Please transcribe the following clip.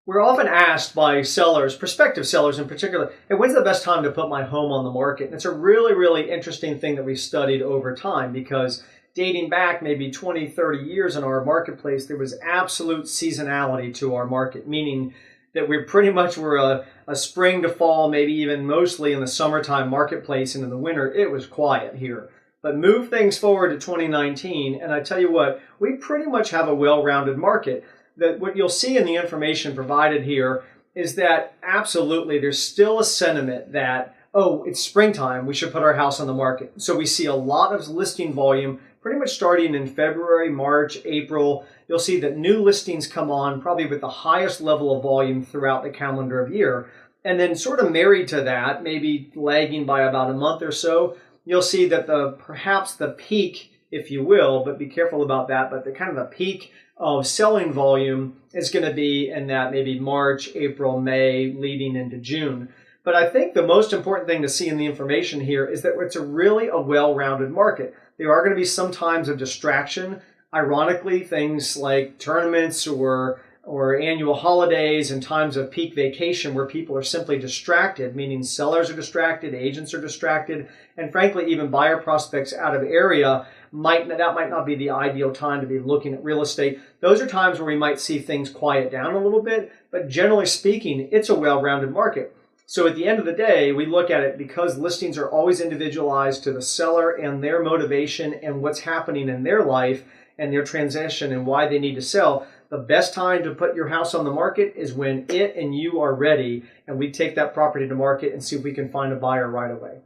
We're often asked by sellers, prospective sellers in particular, hey, when's the best time to put my home on the market? And it's a really, really interesting thing that we've studied over time because dating back maybe 20, 30 years in our marketplace, there was absolute seasonality to our market, meaning that we pretty much were a spring to fall, maybe even mostly in the summertime marketplace, and in the winter, it was quiet here. But move things forward to 2019, and I tell you what, we pretty much have a well-rounded market. That what you'll see in the information provided here is that absolutely there's still a sentiment that, oh, it's springtime, we should put our house on the market. So we see a lot of listing volume pretty much starting in February, March, April. You'll see that new listings come on probably with the highest level of volume throughout the calendar of year. And then sort of married to that, maybe lagging by about a month or so, you'll see that perhaps the peak, if you will, but be careful about that, but the kind of the peak of selling volume is going to be in that maybe March, April, May, leading into June. But I think the most important thing to see in the information here is that it's really a well-rounded market. There are going to be some times of distraction. Ironically, things like tournaments or annual holidays and times of peak vacation where people are simply distracted, meaning sellers are distracted, agents are distracted, and frankly, even buyer prospects out of area might not be the ideal time to be looking at real estate. Those are times where we might see things quiet down a little bit, but generally speaking, it's a well-rounded market. So at the end of the day, we look at it because listings are always individualized to the seller and their motivation and what's happening in their life and their transition and why they need to sell. The best time to put your house on the market is when it and you are ready, and we take that property to market and see if we can find a buyer right away.